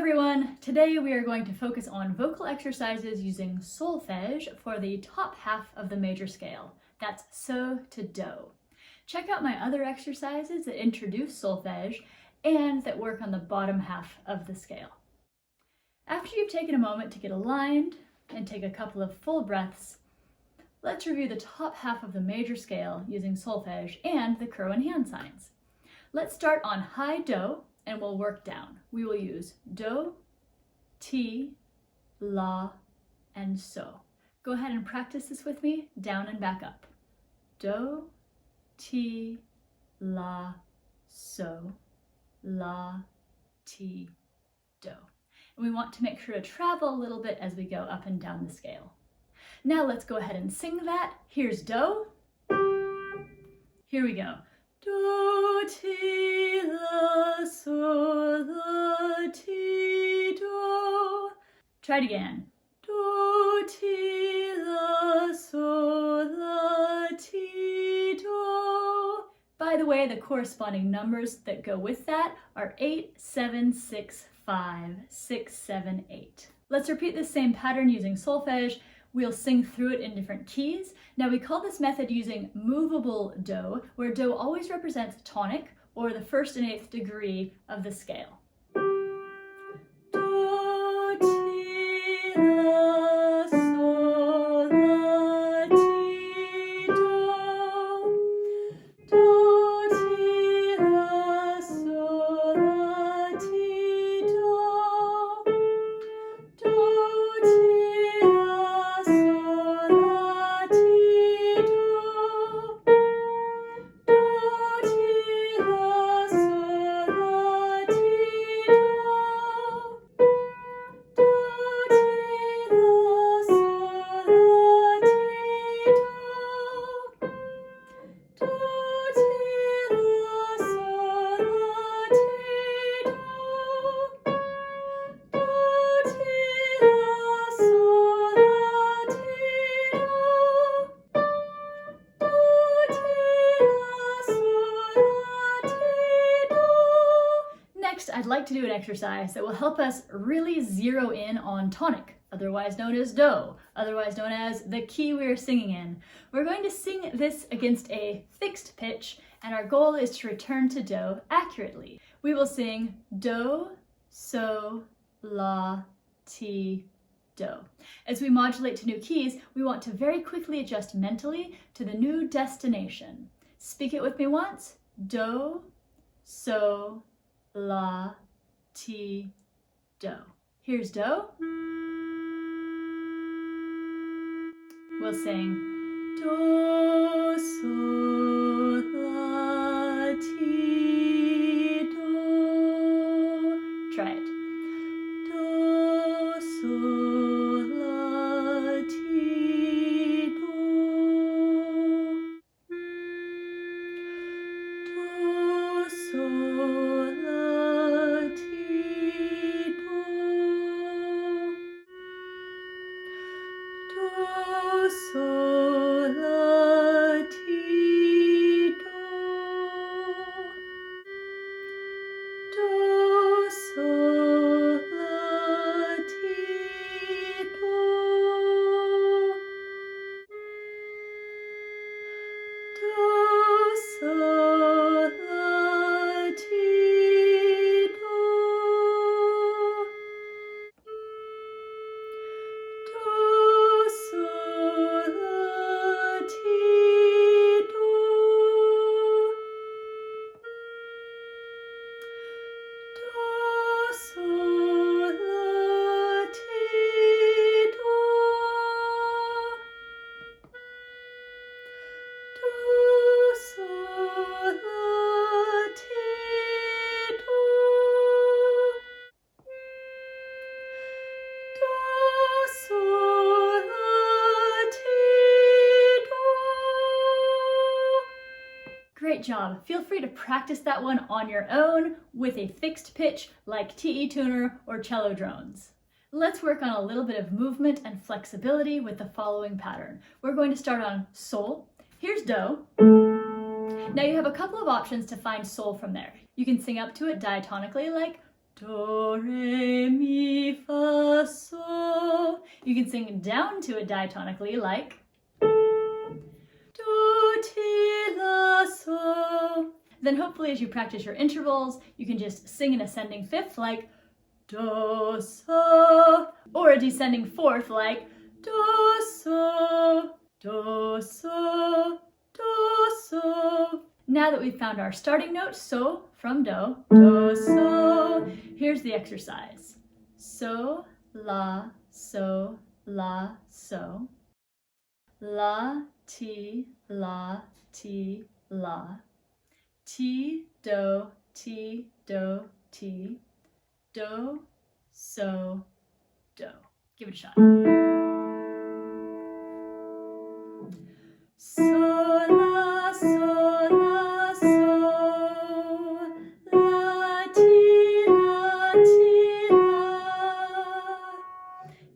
everyone! Today we are going to focus on vocal exercises using solfege for the top half of the major scale. That's so to do. Check out my other exercises that introduce solfege and that work on the bottom half of the scale. After you've taken a moment to get aligned and take a couple of full breaths, let's review the top half of the major scale using solfege and the Curwen hand signs. Let's start on high do and we'll work down. We will use do, ti, la, and so. Go ahead and practice this with me, down and back up. Do, ti, la, so, la, ti, do. And we want to make sure to travel a little bit as we go up and down the scale. Now let's go ahead and sing that. Here's do. Here we go. Do, ti, la, so, la, ti, do. Try it again. Do, ti, la, so, la, ti, do. By the way, the corresponding numbers that go with that are 8, 7, 6, 5, 6, 7, 8. Let's repeat the same pattern using solfege. We'll sing through it in different keys. Now we call this method using movable do, where do always represents tonic or the first and eighth degree of the scale. Do, ti, la, so, la, ti, do. Do, ti, la, so, la, ti, do. Do, ti, la, so, la, ti, do. Do, ti, la, so, la, ti, do. Do, ti, la, so, la, ti, do. Do, ti, la, so, la, ti, do. Do, ti, la, so, la, ti, do. Do, ti, la, so, la, ti, do. Next, I'd like to do an exercise that will help us really zero in on tonic, otherwise known as do, otherwise known as the key we're singing in. We're going to sing this against a fixed pitch, and our goal is to return to do accurately. We will sing do, so, la, ti, do. As we modulate to new keys, we want to very quickly adjust mentally to the new destination. Speak it with me once. Do, so, la, ti, do. Here's do. We'll sing do, so, la, ti, do. Try it. Do, so, la, ti, do. Do, so, la, ti, do. Do, so, la, ti, do. Do, so, la, ti, do. Do, so, la, ti, do. Do, so, la, ti, do. Do, so, la, ti, do. Do, so, la, ti, do. Do, so, la, ti, do. Great job. Feel free to practice that one on your own with a fixed pitch like TE tuner or cello drones. Let's work on a little bit of movement and flexibility with the following pattern. We're going to start on sol. Here's do. Now you have a couple of options to find sol from there. You can sing up to it diatonically like do, re, can sing down to it diatonically like do, ti, la, so. Then hopefully as you practice your intervals, you can just sing an ascending fifth like do, so, or a descending fourth like do, so, do, so, do, so. Now that we've found our starting note, so, from do, do, so, here's the exercise. So, la, so, la, so. La, ti, la, ti, la. Ti, do, ti, do, ti. Do, so, do. Give it a shot. So, la, so, la, so. La, ti, la, ti, la.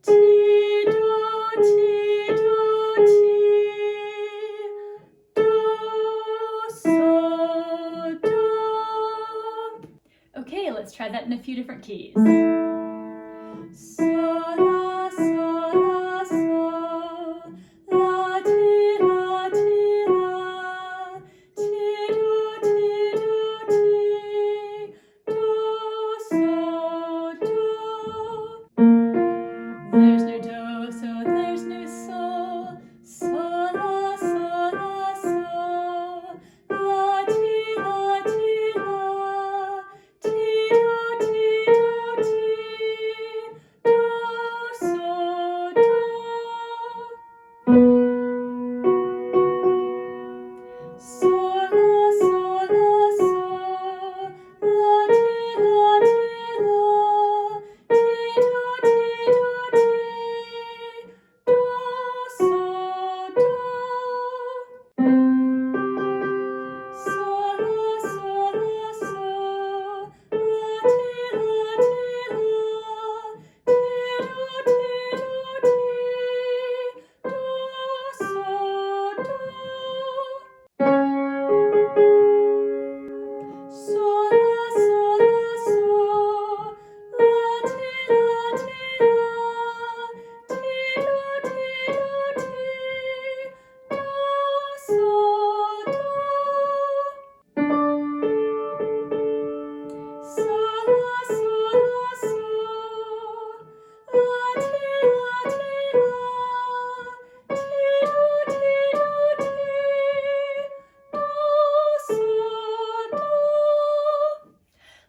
Ti, do, ti, do, ti. Do, so, do. Okay, let's try that in a few different keys. So, la, so, la, so. La, ti, la, ti, la. Ti, do, ti, do, ti. Do, so, do. There's no do, so there's no so. So, la, so, la, so. La, ti, la, ti, la. Ti, do, ti, do, ti. Do, so, do. So, la, so, la, so. La, ti, la, ti, la. Ti, do, ti, do, ti. Do, so, do. So, la, so, la, so. La, ti, la, ti, la. Ti, do, ti, do, ti. Do, so, do. So, la, so, la, so. La, ti, la, ti, la. Ti, do, ti, do, ti. Do, so, do. So, la, so, la, so. La, ti, la, ti, la. Ti, do, ti, do, ti. Do, so, do.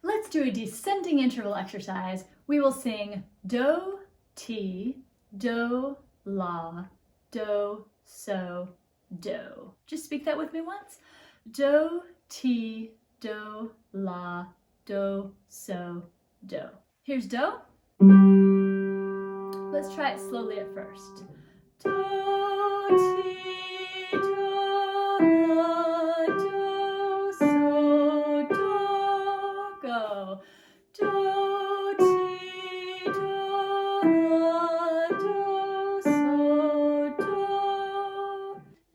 Let's do a descending interval exercise. We will sing do, ti, do, la, do, so, do. Just speak that with me once. Do, ti, do, la, do, so, do. Here's do. Let's try it slowly at first. Do, ti, do, la, do, so, do. Go. Do, ti, do, la, do, so, do.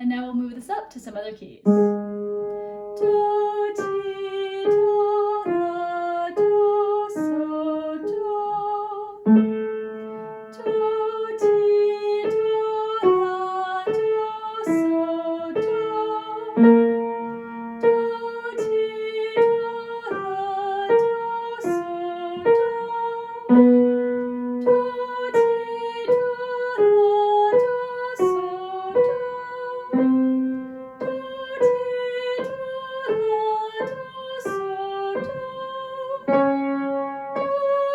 And now we'll move this up to some other keys. Do, ti, do, la, do, so, do. Do, ti, do, la, do, so, do. Do, ti, do, la, do, so, do. Do, ti, do, la, do, so, do. Do, ti, do, la, do, so, do. Do,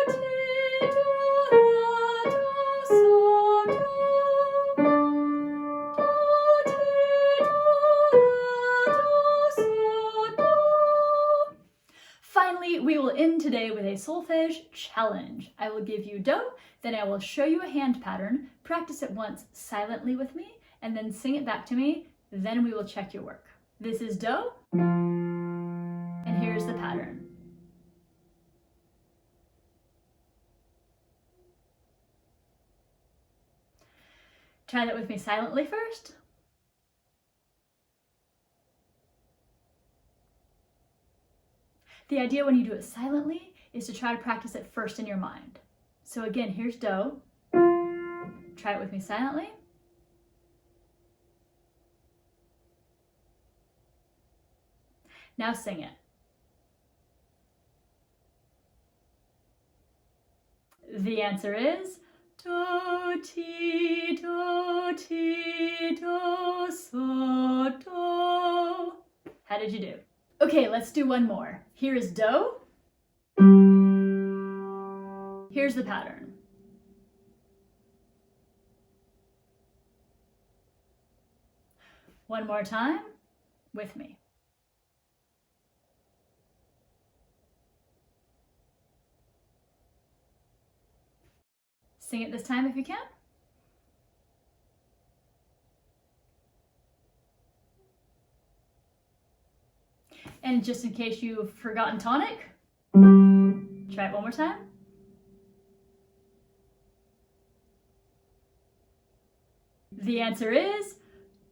ti, do, la, do, so, do. Do, ti, do, la, do, so, do. Finally, we will end today with a solfege challenge. I will give you do, then I will show you a hand pattern, practice it once silently with me, and then sing it back to me, then we will check your work. This is do, and here's the pattern. Try that with me silently first. The idea when you do it silently is to try to practice it first in your mind. So again, here's do. Try it with me silently. Now sing it. The answer is do, ti, do, so, do. How did you do? Okay, let's do one more. Here is do. Here's the pattern. One more time with me. Sing it this time if you can. And just in case you've forgotten tonic, try it one more time. The answer is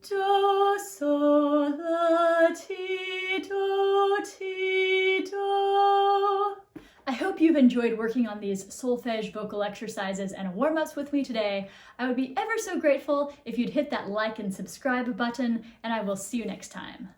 do, sol, la, ti, do, ti, do. I hope you've enjoyed working on these solfege vocal exercises and warm-ups with me today. I would be ever so grateful if you'd hit that like and subscribe button, and I will see you next time.